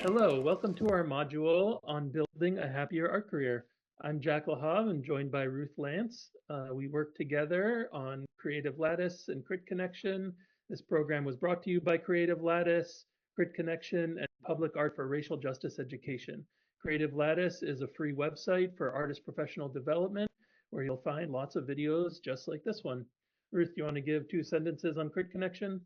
Hello, welcome to our module on building a happier art career. I'm Jack LaHave and joined by Ruth Lance. We work together on Creative Lattice and Crit Connection. This program was brought to you by Creative Lattice, Crit Connection, and Public Art for Racial Justice Education. Creative Lattice is a free website for artist professional development where you'll find lots of videos just like this one. Ruth, you want to give 2 sentences on Crit Connection?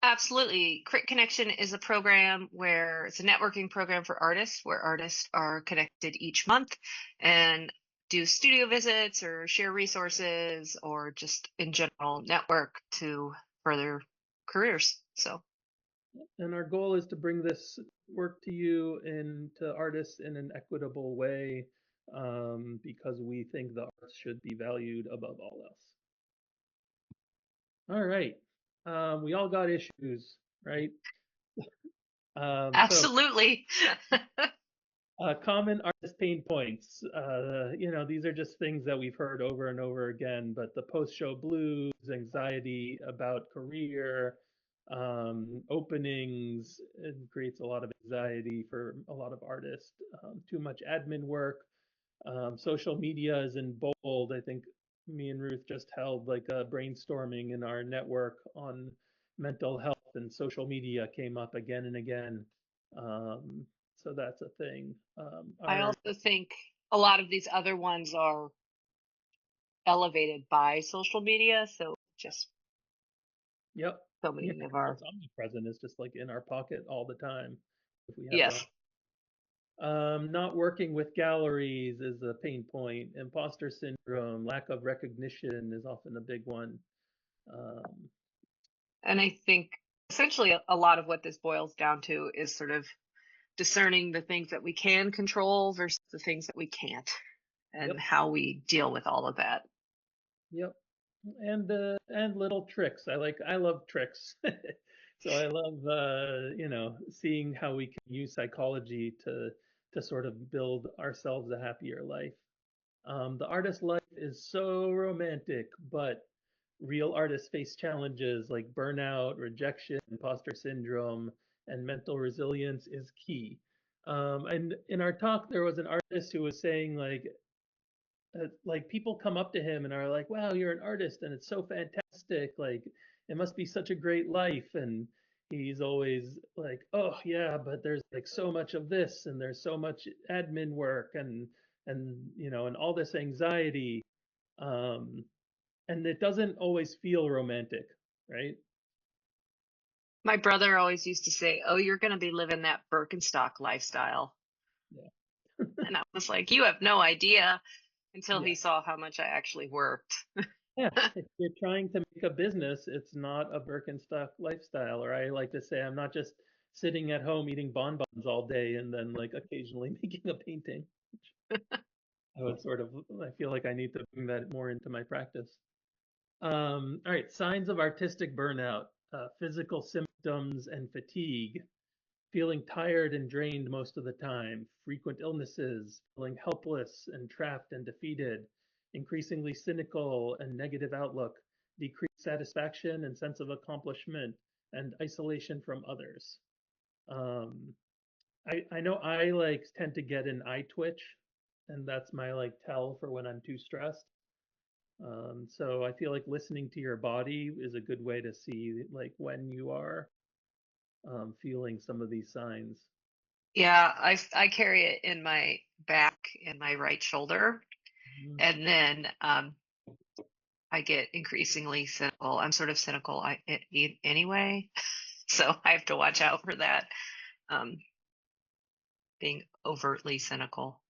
Absolutely. Crit Connection is a program where it's a networking program for artists where artists are connected each month and do studio visits or share resources or just in general network to further careers. So, And our goal is to bring this work to you and to artists in an equitable way because we think the arts should be valued above all else. All right. We all got issues, right? So absolutely. common artist pain points. These are just things that we've heard over and over again, but the post-show blues, anxiety about career, openings, it creates a lot of anxiety for a lot of artists. Too much admin work. Social media is in bold. I think me and Ruth just held like a brainstorming in our network on mental health, and social media came up again and again. Um, so that's a thing. I Our also think a lot of these other ones are elevated by social media. So, just Yep, so yeah, many of our, it's omnipresent. It's just like in our pocket all the time if we have it on. yes. Not working with galleries is a pain point. Imposter syndrome, lack of recognition is often a big one. Um, And I think essentially a lot of what this boils down to is sort of discerning the things that we can control versus the things that we can't and yep, how we deal with all of that. yep. And little tricks. I love tricks. So I love seeing how we can use psychology to sort of build ourselves a happier life. The artist life is so romantic, but real artists face challenges like burnout, rejection, imposter syndrome, and mental resilience is key. And in our talk, there was an artist who was saying like people come up to him and are like, "Wow, you're an artist, and it's so fantastic! Like, it must be such a great life." And he's always like, "Oh yeah, but there's like so much of this, and there's so much admin work, and all this anxiety, um, and it doesn't always feel romantic, right?" My brother always used to say, "Oh, you're going to be living that Birkenstock lifestyle." Yeah, And I was like, "You have no idea," until yeah, he saw how much I actually worked. yeah. If you're trying to make a business, it's not a Birkenstock lifestyle. Or I like to say, I'm not just sitting at home eating bonbons all day and then like occasionally making a painting. I feel like I need to bring that more into my practice. All right, signs of artistic burnout, physical symptoms and fatigue, feeling tired and drained most of the time, frequent illnesses, feeling helpless and trapped and defeated, increasingly cynical and negative outlook, decreased satisfaction and sense of accomplishment, and isolation from others. Um, I know I like tend to get an eye twitch, and that's my like tell for when I'm too stressed. So I feel like listening to your body is a good way to see like when you are feeling some of these signs. Yeah, I carry it in my back in my right shoulder, Mhm. and then I get increasingly cynical. I'm sort of cynical anyway, so I have to watch out for that. Um, being overtly cynical.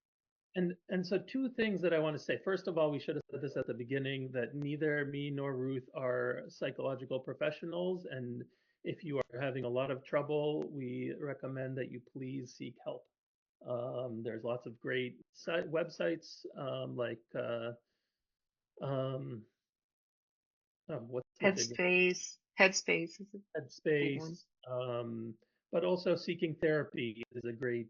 And so two things that I want to say. First of all, we should have said this at the beginning that neither me nor Ruth are psychological professionals, and if you are having a lot of trouble, we recommend that you please seek help. There's lots of great websites um, what's the big one? Headspace is a big one. Headspace, but also seeking therapy is a great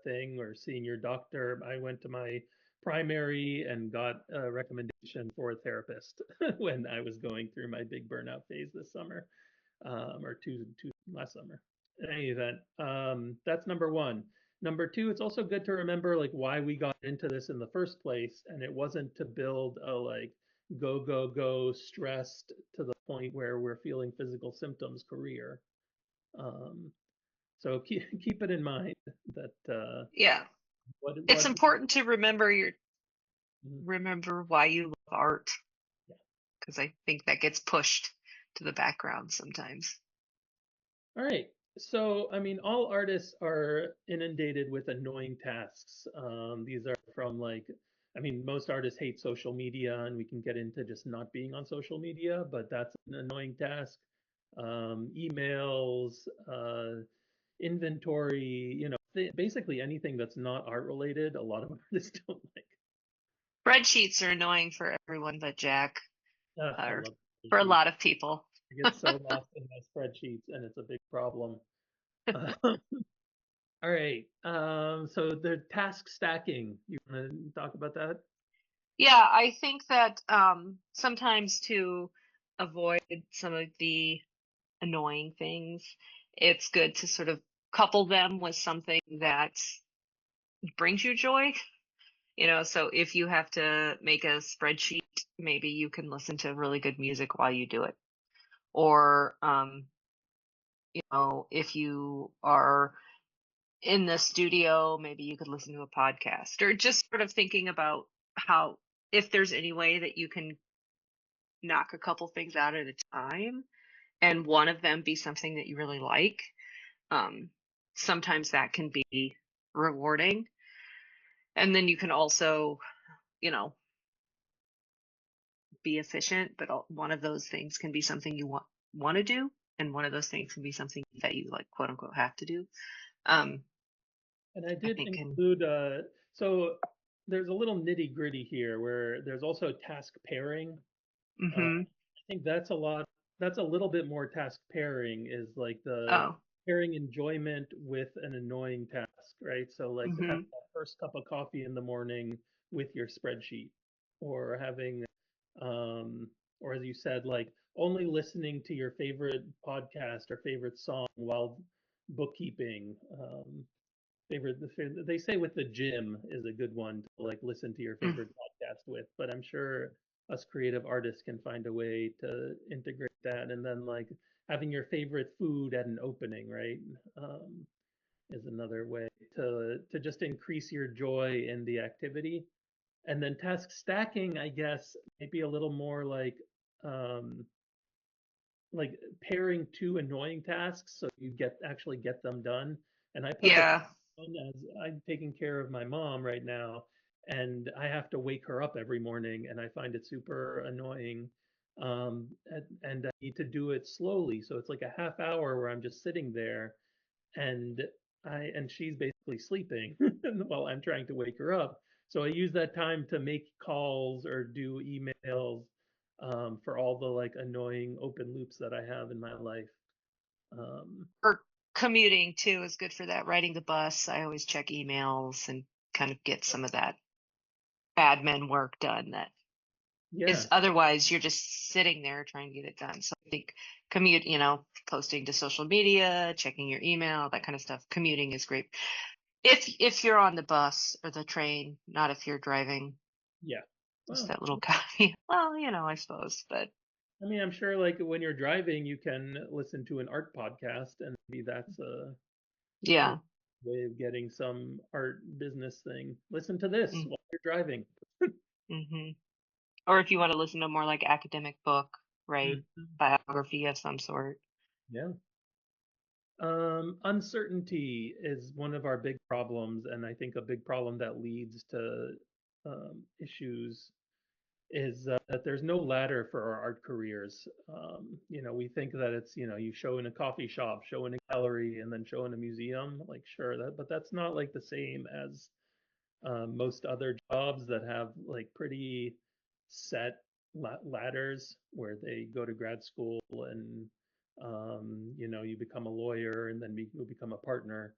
thing, or seeing your doctor. I went to my primary and got a recommendation for a therapist when I was going through my big burnout phase this summer, or two last summer. in any event, that's number one. Number two, it's also good to remember like why we got into this in the first place, and it wasn't to build a like go go go stressed to the point where we're feeling physical symptoms career. Um, so keep it in mind that Yeah. It's what important to Mhm. remember why you love art, Yeah. because I think that gets pushed to the background sometimes. All right. So, I mean, all artists are inundated with annoying tasks. These are from like, I mean, most artists hate social media, and we can get into just not being on social media, but that's an annoying task. Emails, inventory, basically anything that's not art related, a lot of artists don't like. Spreadsheets are annoying for everyone but Jack, I or love for a spreadsheets. lot of people. I get so lost in my spreadsheets, and it's a big problem. All right. So the task stacking. You want to talk about that? Yeah, I think that sometimes to avoid some of the annoying things, it's good to sort of couple them with something that brings you joy. So if you have to make a spreadsheet, maybe you can listen to really good music while you do it. Or, if you are in the studio, maybe you could listen to a podcast, or just sort of thinking about how, if there's any way that you can knock a couple things out at a time and one of them be something that you really like. Um, Sometimes that can be rewarding. And then you can also, you know, be efficient, but one of those things can be something you want to do, and one of those things can be something that you like quote unquote have to do. Um, And I I did think can include, so there's a little nitty gritty here where there's also task pairing. hmm I think that's a little bit more task pairing is like the oh pairing enjoyment with an annoying task, right? So like having hmm that first cup of coffee in the morning with your spreadsheet or having um or as you said, like only listening to your favorite podcast or favorite song while bookkeeping. They say with the gym is a good one to like listen to your favorite podcast with, but I'm sure us creative artists can find a way to integrate that. And then like having your favorite food at an opening, right? um, is another way to just increase your joy in the activity. And then task stacking, I guess, maybe a little more um, like pairing two annoying tasks so you get them done. And I put the yeah. one as I'm taking care of my mom right now, and I have to wake her up every morning, and I find it super annoying. And I need to do it slowly, so it's like a half hour where I'm just sitting there, and she's basically sleeping while I'm trying to wake her up. So I use that time to make calls or do emails for all the like annoying open loops that I have in my life. Um, Or commuting too is good for that. Riding the bus, I always check emails and kind of get some of that admin work done that yeah, is otherwise you're just sitting there trying to get it done. So I think commute, posting to social media, checking your email, that kind of stuff. Commuting is great. If you're on the bus or the train, not if you're driving. yeah. Just Well, that little caveat. Well, I suppose, but I mean, I'm sure like when you're driving, you can listen to an art podcast, and maybe that's a yeah. way of getting some art business thing. Listen to this while you're driving. Mm-hmm. Or if you want to listen to more like academic book, right? Mhm. Biography of some sort. Yeah. Uncertainty is one of our big problems, and I think a big problem that leads to issues is that there's no ladder for our art careers. We think that it's, you show in a coffee shop, show in a gallery, and then show in a museum. Like, sure, but that's not like the same as most other jobs that have like pretty set ladders where they go to grad school and you become a lawyer and then you become a partner.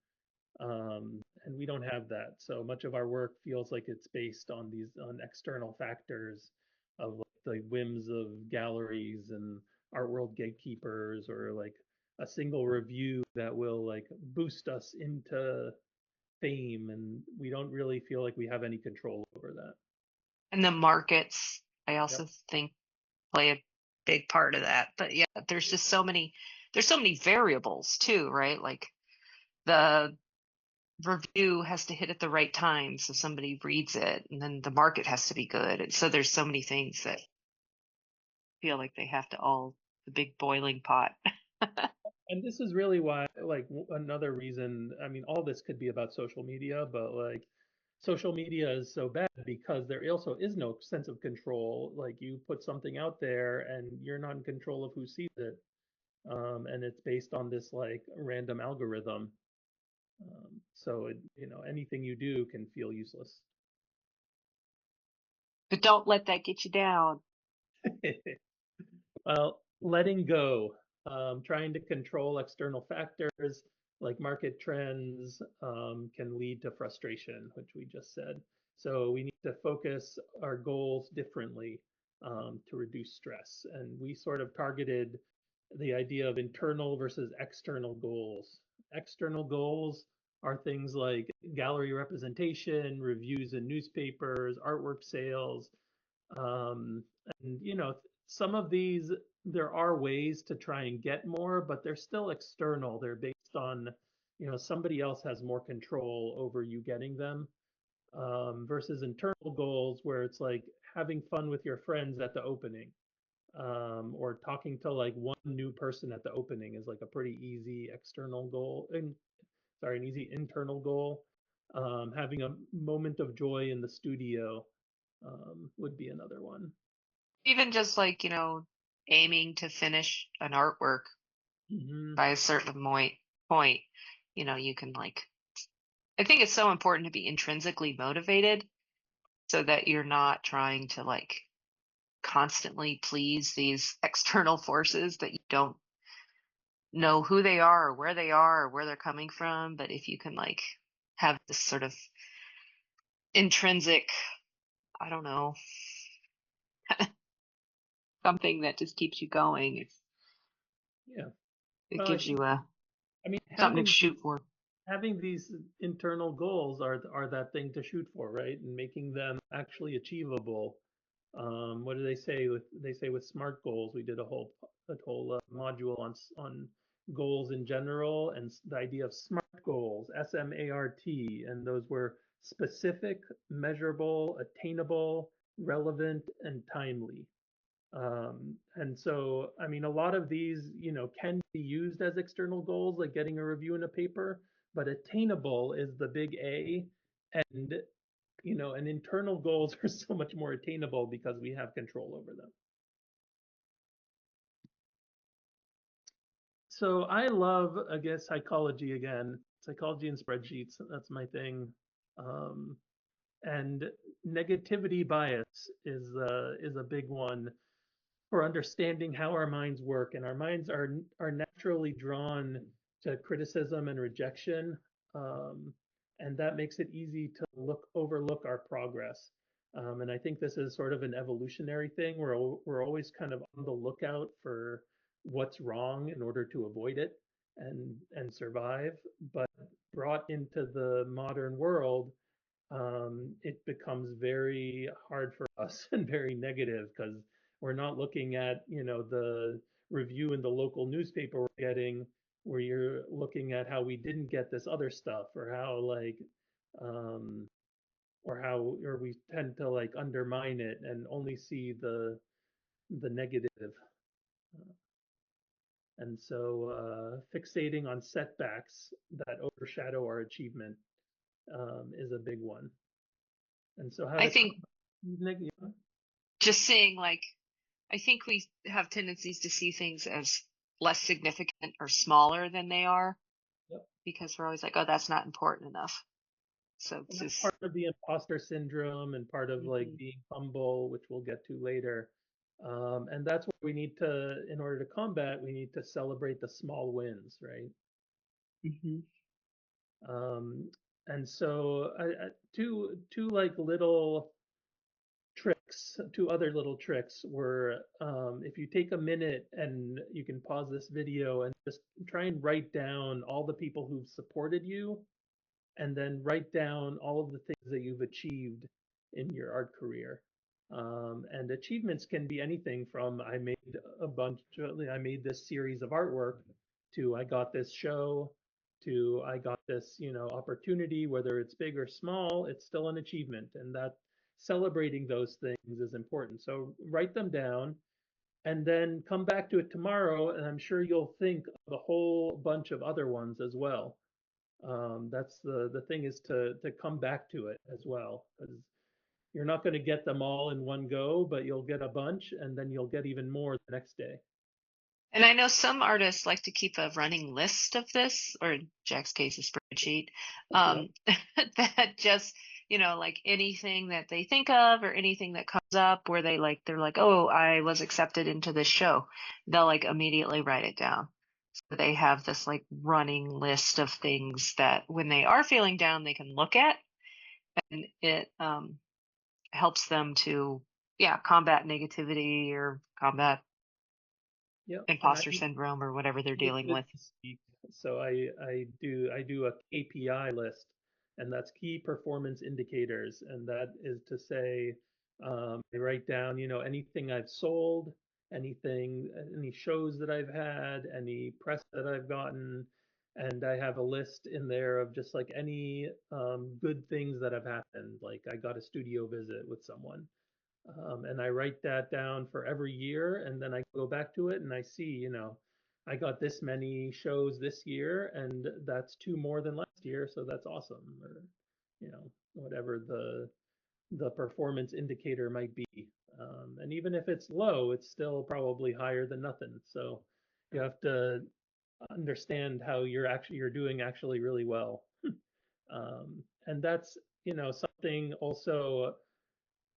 And we don't have that. So much of our work feels like it's based on these on external factors of like the whims of galleries and art world gatekeepers or like a single review that will like boost us into fame, and we don't really feel like we have any control over that. And the markets, I Yep. also think play a big part of that. But yeah, there's so many variables too, right? Like the review has to hit at the right time so somebody reads it, and then the market has to be good. And so there's so many things that feel like they have to all the big boiling pot. And this is really why, like, another reason, I mean, all this could be about social media, but like, social media is so bad because there also is no sense of control. Like, you put something out there and you're not in control of who sees it. And it's based on this like random algorithm. So, anything you do can feel useless. But don't let that get you down. Well, letting go, trying to control external factors like market trends can lead to frustration, which we just said. So we need to focus our goals differently to reduce stress. And we sort of targeted the idea of internal versus external goals. External goals are things like gallery representation, reviews in newspapers, artwork sales, um, and some of these, there are ways to try and get more, but they're still external. They're based on, somebody else has more control over you getting them, versus internal goals where it's like having fun with your friends at the opening, or talking to like one new person at the opening is like a pretty easy external goal, and sorry, an easy internal goal. Having a moment of joy in the studio would be another one. Even just like, aiming to finish an artwork Hmm. by a certain point, you can like I think it's so important to be intrinsically motivated so that you're not trying to like constantly please these external forces that you don't know who they are or where they're coming from. But if you can like have this sort of intrinsic, I don't know, something that just keeps you going, Yeah. it Well, I gives you think, a I mean, something to shoot for. having these internal goals are that thing to shoot for, right? And making them actually achievable. What do they say with SMART goals? We did a whole module on goals in general, and the idea of SMART goals, SMART, and those were specific, measurable, attainable, relevant, and timely. And so, I mean, a lot of these, can be used as external goals, like getting a review in a paper, but attainable is the big A. And, and internal goals are so much more attainable because we have control over them. So I love, I guess, psychology again, psychology and spreadsheets. That's my thing. Um, and negativity bias is a big one for understanding how our minds work, and our minds are naturally drawn to criticism and rejection, um, and that makes it easy to overlook our progress. And I think this is sort of an evolutionary thing. We're always kind of on the lookout for what's wrong in order to avoid it and survive. But brought into the modern world, it becomes very hard for us and very negative because we're not looking at, the review in the local newspaper we're getting, where you're looking at how we didn't get this other stuff, or how like, um, or we tend to like undermine it and only see the negative. And so, fixating on setbacks that overshadow our achievement is a big one. And so, how I to think neg- just saying like I think we have tendencies to see things as less significant or smaller than they are Yep. because we're always like, oh, that's not important enough. So And it's that's just, part of the imposter syndrome and part of like mhm, being humble, which we'll get to later. And that's what we need to, in order to combat, we need to celebrate the small wins, right? mhm. Um, and so, two like little tricks, two other little tricks were if you take a minute and you can pause this video and just try and write down all the people who've supported you and then write down all of the things that you've achieved in your art career. And achievements can be anything from I made this series of artwork to I got this show to I got this, opportunity, whether it's big or small, it's still an achievement. And that celebrating those things is important. So write them down and then come back to it tomorrow. And I'm sure you'll think of a whole bunch of other ones as well. That's the thing is to come back to it as well, because you're not going to get them all in one go, but you'll get a bunch, and then you'll get even more the next day. And I know some artists like to keep a running list of this, or in Jack's case, a spreadsheet, Yeah, um, that just, like anything that they think of or anything that comes up where they're like, oh, I was accepted into this show. They'll like immediately write it down. So they have this like running list of things that when they are feeling down, they can look at, and it helps them to, yeah, combat negativity or combat yeah, and I imposter syndrome or whatever they're use dealing it with. to speak. So I do a KPI list, and that's key performance indicators, and that is to say, I write down, anything I've sold, any shows that I've had, any press that I've gotten, and I have a list in there of just like any good things that have happened. Like I got a studio visit with someone, and I write that down for every year, and then I go back to it and I see, I got this many shows this year, and that's two more than last year, so that's awesome. Or, whatever the performance indicator might be. And even if it's low, it's still probably higher than nothing. So you have to understand how you're doing actually really well. And that's, something also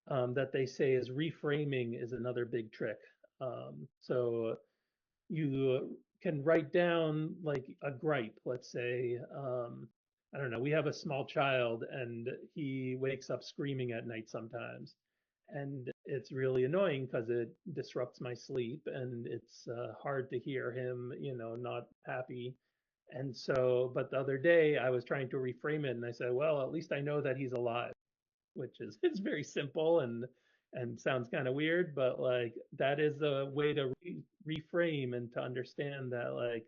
that they say is reframing is another big trick. So you can write down like a gripe, let's say, I don't know, we have a small child and he wakes up screaming at night sometimes. And it's really annoying because it disrupts my sleep and it's hard to hear him, not happy. And so, but the other day I was trying to reframe it and I said, well, at least I know that he's alive, which is it's very simple and sounds kind of weird, but like that is a way to reframe and to understand that like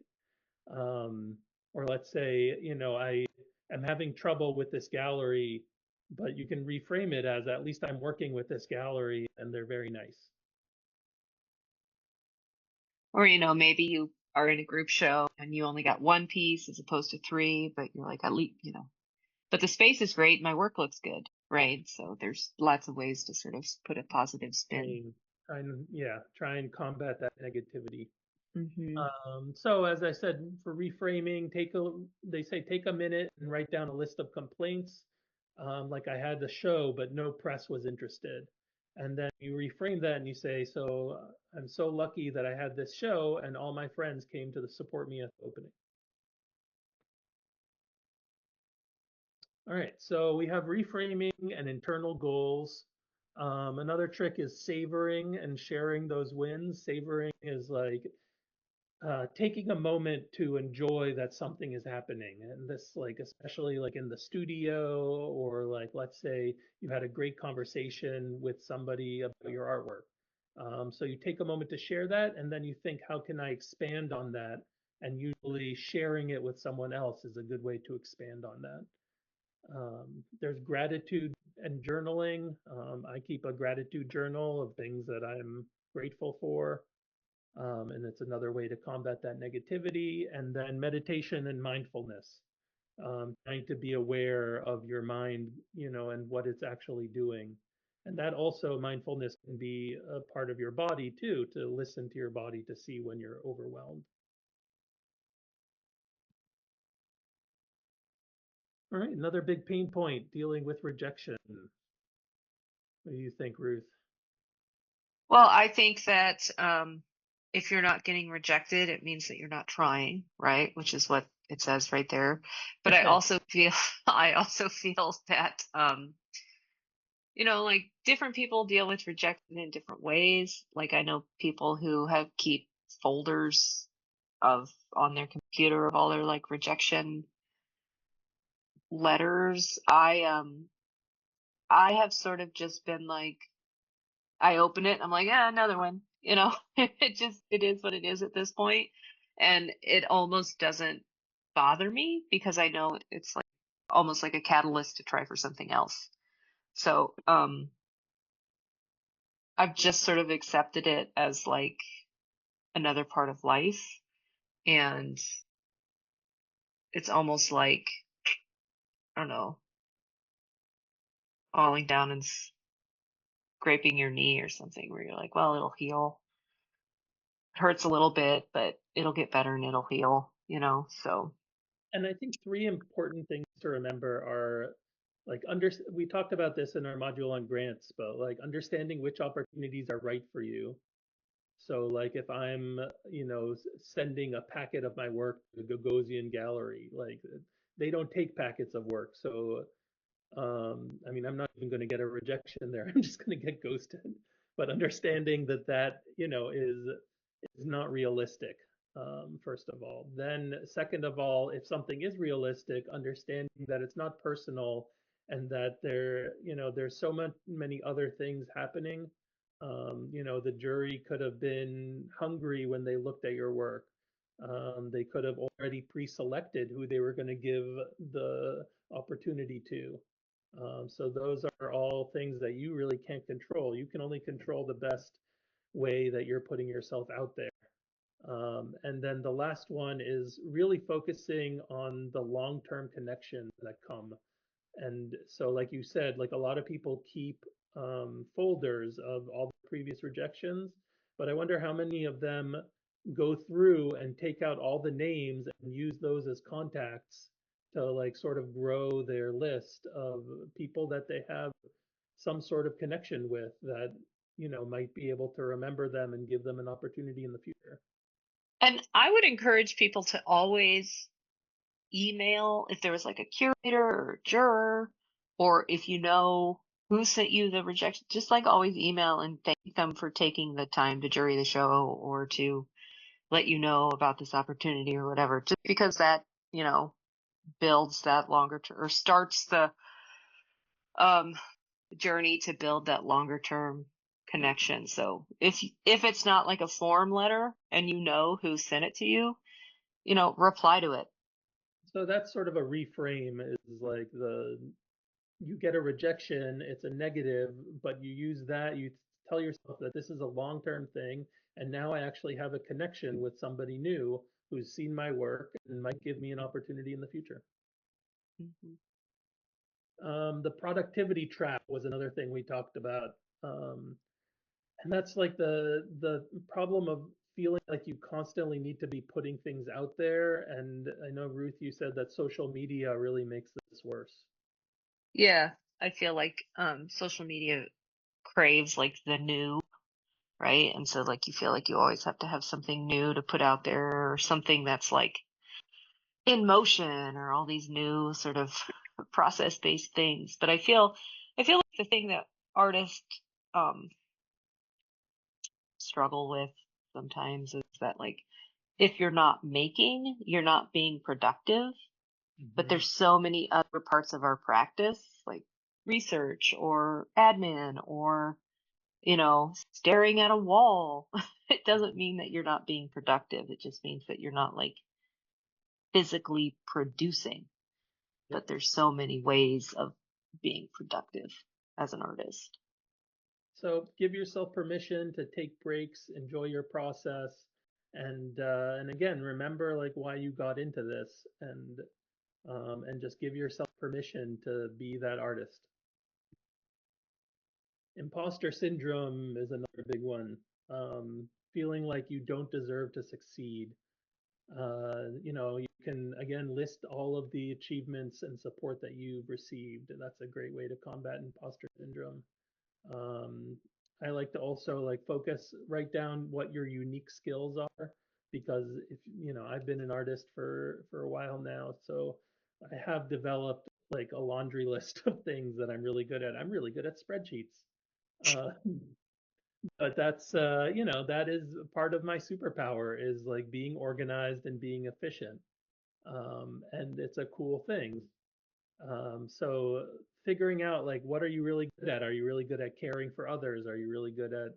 or let's say, I am having trouble with this gallery, but you can reframe it as at least I'm working with this gallery and they're very nice. Or, maybe you are in a group show and you only got one piece as opposed to three, but you're like, at least, but the space is great. My work looks good, right? So there's lots of ways to sort of put a positive spin. Try and combat that negativity. Hmm. So as I said, for reframing, they say take a minute and write down a list of complaints. Like I had the show, but no press was interested. And then you reframe that and you say, so I'm so lucky that I had this show and all my friends came to support me at the opening. All right, so we have reframing and internal goals. Another trick is savoring and sharing those wins. Savoring is like taking a moment to enjoy that something is happening, and this like especially like in the studio, or like let's say you had a great conversation with somebody about your artwork. So you take a moment to share that and then you think, how can I expand on that? And usually sharing it with someone else is a good way to expand on that. There's gratitude and journaling. I keep a gratitude journal of things that I'm grateful for, and it's another way to combat that negativity. And then meditation and mindfulness, trying to be aware of your mind, and what it's actually doing. And that also, mindfulness can be a part of your body too, to listen to your body to see when you're overwhelmed. All right, another big pain point, dealing with rejection. What do you think, Ruth? Well, I think that if you're not getting rejected, it means that you're not trying, right? Which is what it says right there. But I also feel, I also feel that like different people deal with rejection in different ways. Like I know people who have keep folders of on their computer of all their like rejection letters. I have sort of just been like I open it, I'm like, yeah, another one. It is what it is at this point. And it almost doesn't bother me because I know it's like almost like a catalyst to try for something else. So, I've just sort of accepted it as like another part of life. And it's almost like, I don't know, falling down and scraping your knee or something where you're like, well, it'll heal. It hurts a little bit, but it'll get better and it'll heal. So, And I think three important things to remember are like we talked about this in our module on grants, but like understanding which opportunities are right for you. So like if I'm, sending a packet of my work to the Gagosian gallery, like they don't take packets of work. So I mean, I'm not even going to get a rejection there. I'm just going to get ghosted. But understanding that is not realistic, first of all. Then, second of all, if something is realistic, understanding that it's not personal and that there's so many other things happening. The jury could have been hungry when they looked at your work. They could have already pre-selected who they were going to give the opportunity to. So those are all things that you really can't control. You can only control the best way that you're putting yourself out there. And then the last one is really focusing on the long-term connections that come. And so, like you said, like a lot of people keep folders of all the previous rejections, but I wonder how many of them go through and take out all the names and use those as contacts to like sort of grow their list of people that they have some sort of connection with that, might be able to remember them and give them an opportunity in the future. and I would encourage people to always email if there was like a curator or a juror, or if you know who sent you the rejection, just like always email and thank them for taking the time to jury the show or to let you know about this opportunity or whatever, just because that, builds that longer term or starts the um, journey to build that longer term connection. So if it's not like a form letter and you know who sent it to you, reply to it. So that's sort of a reframe is like you get a rejection, it's a negative, but you use that, you tell yourself that this is a long-term thing, and now I actually have a connection with somebody new who's seen my work and might give me an opportunity in the future. Mhm. The productivity trap was another thing we talked about. And that's like the problem of feeling like you constantly need to be putting things out there. And I know Ruth, you said that social media really makes this worse. Yeah, I feel like social media craves like the new, right? And so like you feel like you always have to have something new to put out there or something that's like in motion or all these new sort of process-based things. But I feel like the thing that artists um struggle with sometimes is that like if you're not making, you're not being productive. But Hmm. there's so many other parts of our practice, like research or admin or, staring at a wall. It doesn't mean that you're not being productive. It just means that you're not like physically producing. Yep. But there's so many ways of being productive as an artist. So give yourself permission to take breaks, enjoy your process, and again, remember like why you got into this, and just give yourself permission to be that artist. Imposter syndrome is another big one. Feeling like you don't deserve to succeed. You can again list all of the achievements and support that you've received. And that's a great way to combat imposter syndrome. Um, I like to also like focus, write down what your unique skills are, because if I've been an artist for a while now, so I have developed like a laundry list of things that I'm really good at. I'm really good at spreadsheets. Uh, but that's that is part of my superpower is like being organized and being efficient. And it's a cool thing. So figuring out like what are you really good at? Are you really good at caring for others? Are you really good at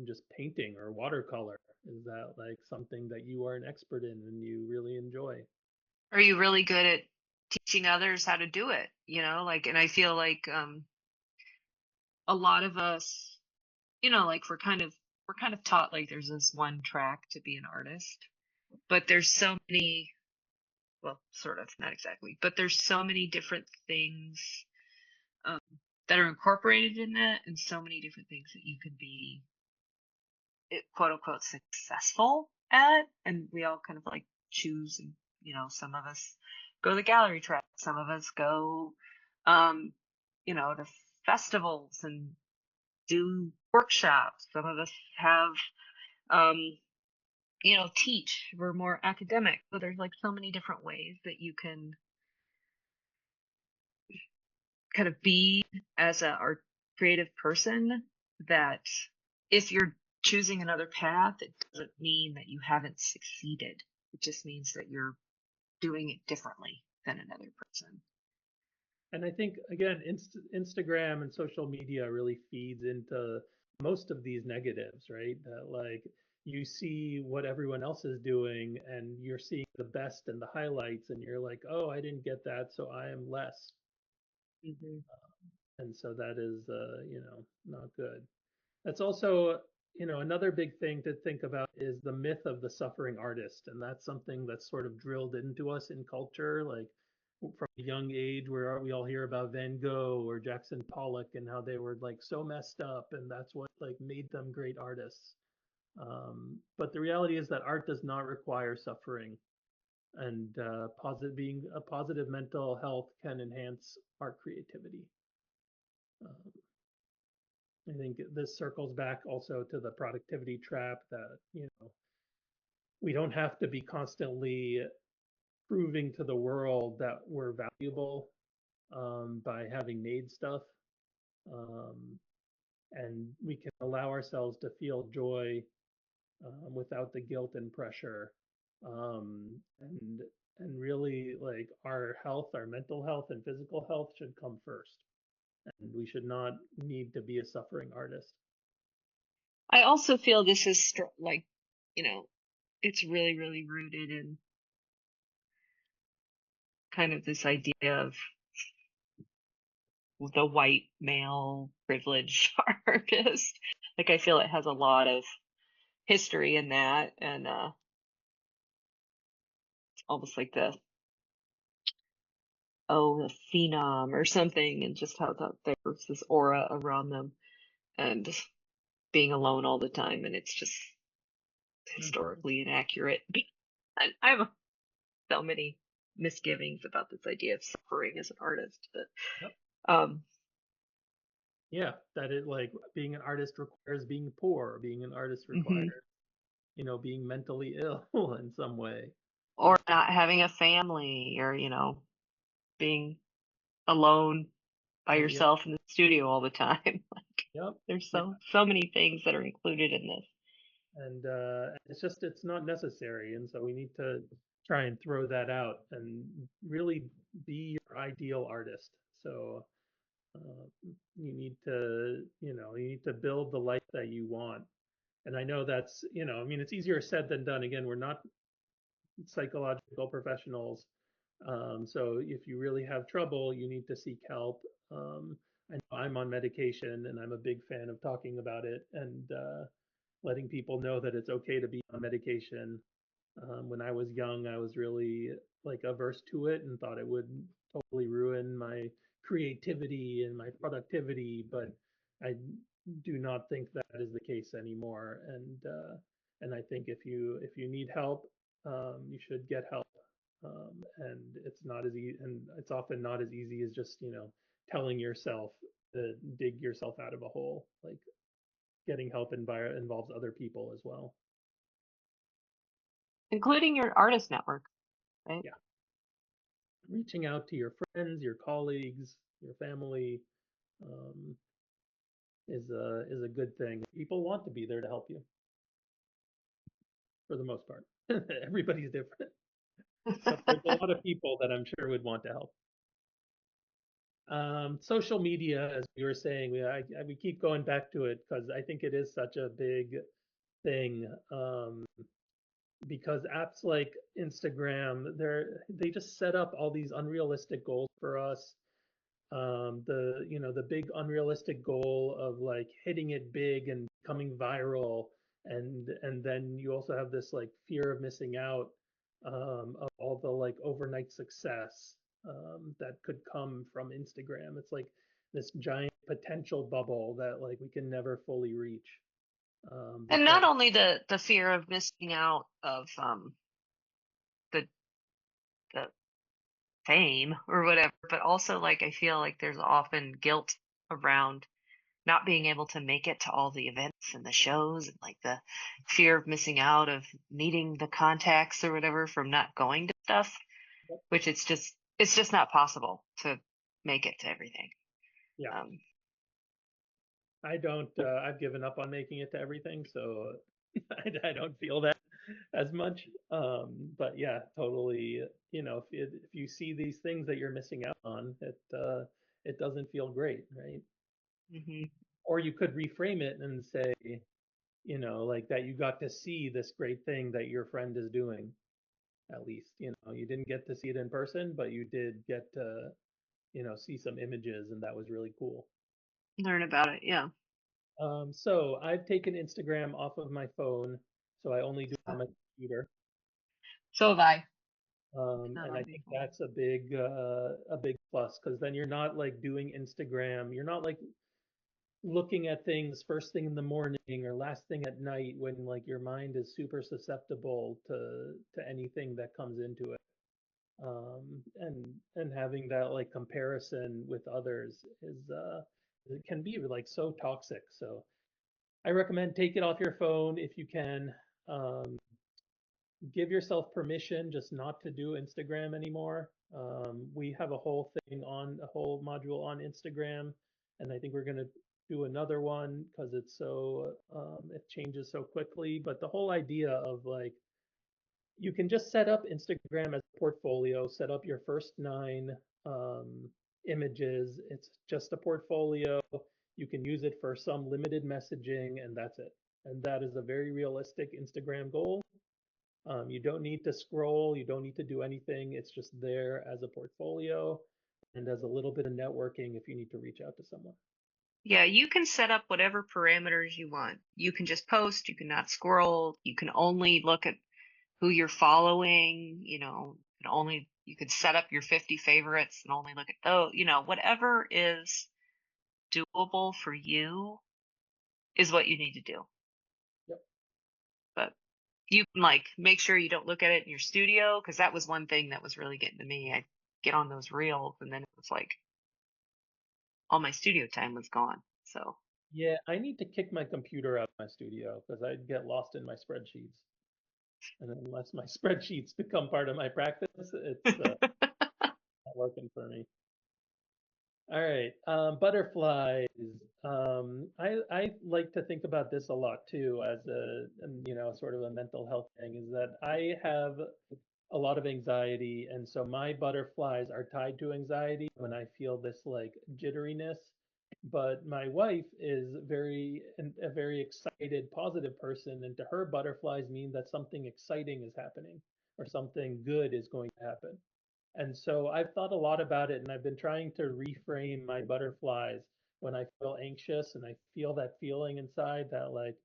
just painting or watercolor? Is that like something that you are an expert in and you really enjoy? Are you really good at teaching others how to do it? Like, and I feel like a lot of us, like we're kind of taught like there's this one track to be an artist, but there's so many, well, sort of, not exactly, but there's so many different things um, that are incorporated in that, and so many different things that you can be quote unquote successful at, and we all kind of like choose, and some of us go the gallery track, some of us go um to festivals and do workshops, some of us have um teach, we're more academic, so there's like so many different ways that you can kind of be as a art creative person, that if you're choosing another path, it doesn't mean that you haven't succeeded. It just means that you're doing it differently than another person. And I think again, Instagram and social media really feeds into most of these negatives, right? That like you see what everyone else is doing and you're seeing the best and the highlights and you're like, "Oh, I didn't get that, so I am less." Hmm. And so that is not good. That's also, another big thing to think about is the myth of the suffering artist. And that's something that's sort of drilled into us in culture, like from a young age, where we all hear about Van Gogh or Jackson Pollock and how they were like so messed up, and that's what like made them great artists. But the reality is that art does not require suffering, and being a positive mental health can enhance art creativity. Um, I think this circles back also to the productivity trap that, we don't have to be constantly proving to the world that we're valuable by having made stuff. Um, and we can allow ourselves to feel joy without the guilt and pressure. And really like our health, our mental health and physical health should come first. And we should not need to be a suffering artist. I also feel this is like, you know, it's really, really rooted in kind of this idea of the white male privileged artist. Like I feel it has a lot of history in that, and it's almost like the phenom or something, and just how there's this aura around them, and being alone all the time, and it's just Mhm. historically inaccurate. I have so many misgivings about this idea of suffering as an artist, Yep. but Yeah, that it like being an artist requires being poor, being an artist mhm. requires, being mentally ill in some way. Uh, Or not having a family, or being alone by yeah, yourself in the studio all the time. Like yep, there's yeah. so many things that are included in this. And it's not necessary. And so we need to try and throw that out and really be your ideal artist. So you need to build the life that you want. And I know that's, I mean, it's easier said than done. Again, we're not psychological professionals. So if you really have trouble, you need to seek help. I know I'm on medication and I'm a big fan of talking about it and letting people know that it's okay to be on medication. When I was young, I was really like averse to it and thought it would totally ruin my creativity and my productivity, but I do not think that is the case anymore. And I think if you need help, you should get help. And it's not as easy, and it's often not as easy as just telling yourself to dig yourself out of a hole. Like getting help involves other people as well. Including your artist network, right? Yeah. reaching out to your friends, your colleagues, your family, um, is a good thing. People want to be there to help you for the most part. Everybody's different, but there's a lot of people that I'm sure would want to help. Social media, as we were saying, we keep going back to it because I think it is such a big thing. Because apps like Instagram, they just set up all these unrealistic goals for us. The big unrealistic goal of like hitting it big and becoming viral, and then you also have this like fear of missing out, of all the like overnight success, that could come from Instagram. It's like this giant potential bubble that like we can never fully reach, And because not only the fear of missing out of the the fame or whatever, but also like I feel like there's often guilt around not being able to make it to all the events and the shows, and like the fear of missing out of meeting the contacts or whatever from not going to stuff, which it's just not possible to make it to everything. yeah, Um, I don't. I've given up on making it to everything, so I don't feel that as much. But yeah, totally. If you see these things that you're missing out on, it doesn't feel great, right? mhm. Or you could reframe it and say, like that you got to see this great thing that your friend is doing. At least, you didn't get to see it in person, but you did get to, see some images, and that was really cool. Learn about it, yeah. So I've taken Instagram off of my phone, so I only do it on my computer. So have I. Not And on I my think phone. that's a big plus because then you're not like doing Instagram. You're not like looking at things first thing in the morning or last thing at night when like your mind is super susceptible to anything that comes into it. And having that like comparison with others it can be like so toxic. So I recommend take it off your phone if you can. Um, give yourself permission just not to do Instagram anymore. We have a whole module on Instagram, and I think we're going to do another one because it changes so quickly. But the whole idea of like, you can just set up Instagram as a portfolio, set up your first 9 um, images. It's just a portfolio. You can use it for some limited messaging, and that's it. And that is a very realistic Instagram goal. You don't need to scroll, you don't need to do anything. It's just there as a portfolio and as a little bit of networking if you need to reach out to someone. Yeah, you can set up whatever parameters you want. You can just post, you cannot scroll, you can only look at who you're following, you could set up your 50 favorites and only look at those, whatever is doable for you is what you need to do. Yep. But you can like make sure you don't look at it in your studio because that was one thing that was really getting to me. I get on those reels and then it was like all my studio time was gone. So Yeah, I need to kick my computer out of my studio because I get lost in my spreadsheets. And unless my spreadsheets become part of my practice, it's not working for me. All right, butterflies. I like to think about this a lot too as sort of a mental health thing, is that I have a lot of anxiety, and so my butterflies are tied to anxiety when I feel this like jitteriness. But my wife is a very excited, positive person, and to her, butterflies mean that something exciting is happening or something good is going to happen. And so I've thought a lot about it, and I've been trying to reframe my butterflies when I feel anxious and I feel that feeling inside that like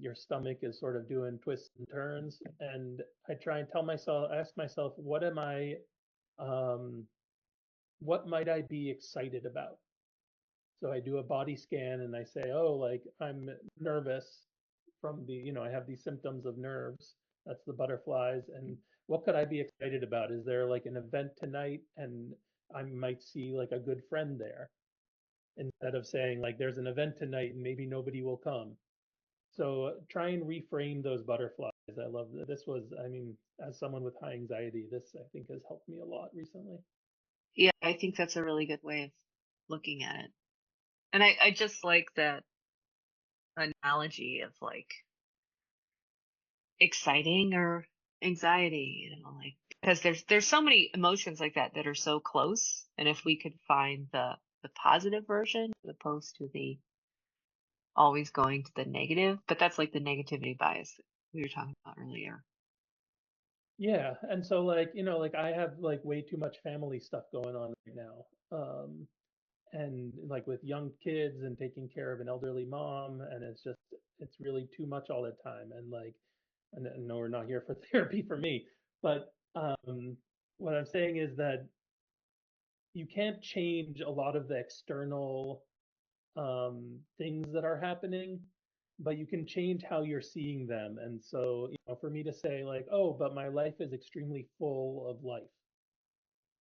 your stomach is sort of doing twists and turns. And I try and ask myself, um, what might I be excited about? So I do a body scan and I say, oh, like I'm nervous I have these symptoms of nerves. That's the butterflies. And what could I be excited about? Is there like an event tonight and I might see like a good friend there instead of saying like there's an event tonight and maybe nobody will come. So try and reframe those butterflies. I love that. This was, I mean, as someone with high anxiety, this I think has helped me a lot recently. Yeah, I think that's a really good way of looking at it. And I just like that analogy of like exciting or anxiety, like because there's so many emotions like that that are so close. And if we could find the positive version as opposed to the always going to the negative, but that's like the negativity bias that we were talking about earlier. Yeah, and so like, like I have like way too much family stuff going on right now. And like with young kids and taking care of an elderly mom, and it's really too much all the time. And like, and no, we're not here for therapy for me, but what I'm saying is that you can't change a lot of the external things that are happening, but you can change how you're seeing them. And so, for me to say like, oh, but my life is extremely full of life,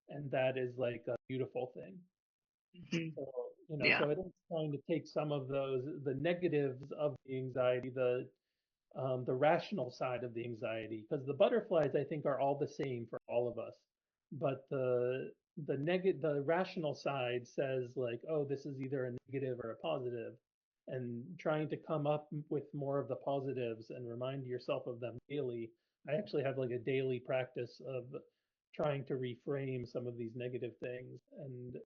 and that is like a beautiful thing. Hmm. So, Yeah. so it is trying to take some of the negatives of the anxiety, the rational side of the anxiety, because the butterflies I think are all the same for all of us, but the rational side says like, oh, this is either a negative or a positive, and trying to come up with more of the positives and remind yourself of them daily. I actually have like a daily practice of trying to reframe some of these negative things, and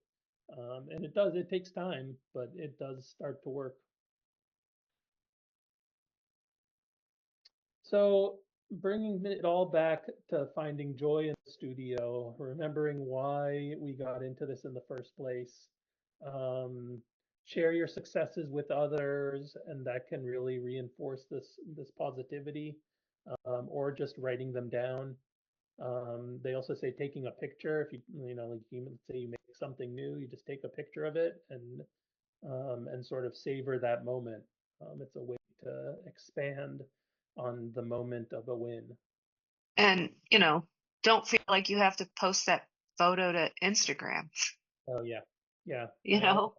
it takes time, but it does start to work. So, bringing it all back to finding joy in the studio, remembering why we got into this in the first place. Um, Share your successes with others, and that can really reinforce this positivity, or just writing them down. They also say taking a picture. If like say you make something new, you just take a picture of it and sort of savor that moment. It's a way to expand on the moment of a win. And, don't feel like you have to post that photo to Instagram, Oh yeah, yeah. you I also know?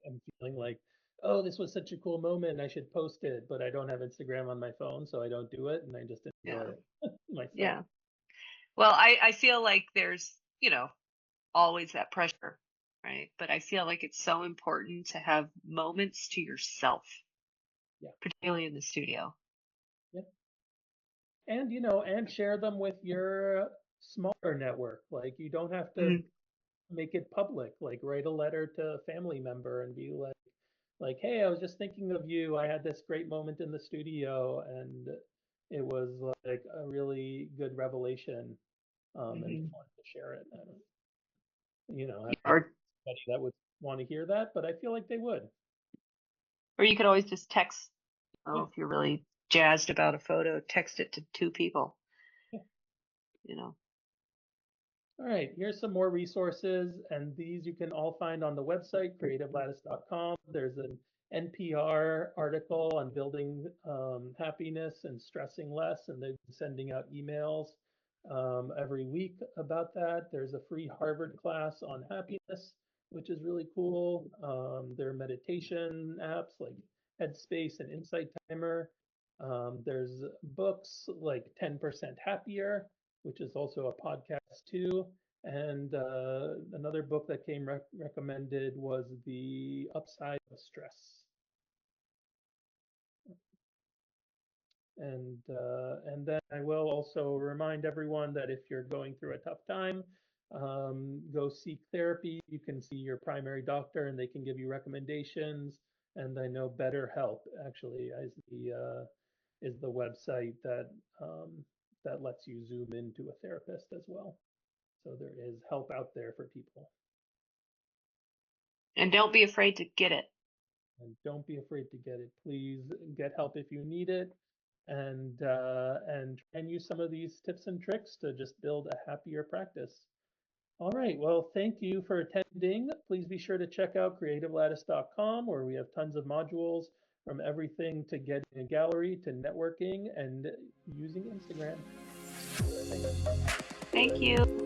am feeling like, oh, this was such a cool moment. I should post it, but I don't have Instagram on my phone, so I don't do it, and I just enjoy Yeah. it myself. Yeah. Well, I feel like there's, always that pressure, right? But I feel like it's so important to have moments to yourself, Yeah, particularly in the studio. yeah. And and share them with your smaller network. Like you don't have to Mhm. make it public. Like write a letter to a family member and be like, hey, I was just thinking of you. I had this great moment in the studio, and it was like a really good revelation, and Mhm. just wanted to share it. I I don't know Or anybody that would want to hear that, but I feel like they would. or you could always just text, Yeah, if you're really jazzed about a photo, text it to two people, yeah. you know. All right, here's some more resources, and these you can all find on the website, creativelattice.com. There's an NPR article on building happiness and stressing less, and they're sending out emails every week about that. There's a free Harvard class on happiness, which is really cool. There are meditation apps like Headspace and Insight Timer. There's books like 10% Happier, which is also a podcast too. And another book that came recommended was The Upside of Stress. And then I will also remind everyone that if you're going through a tough time, go seek therapy. You can see your primary doctor, and they can give you recommendations. And I know BetterHelp actually is the website that lets you zoom into a therapist as well. So there is help out there for people. And don't be afraid to get it. And don't be afraid to get it. Please get help if you need it, and try and use some of these tips and tricks to just build a happier practice. All right. Well, thank you for attending. Please be sure to check out creativelattice.com, where we have tons of modules from everything to getting a gallery to networking and using Instagram. Thanks. Thank you.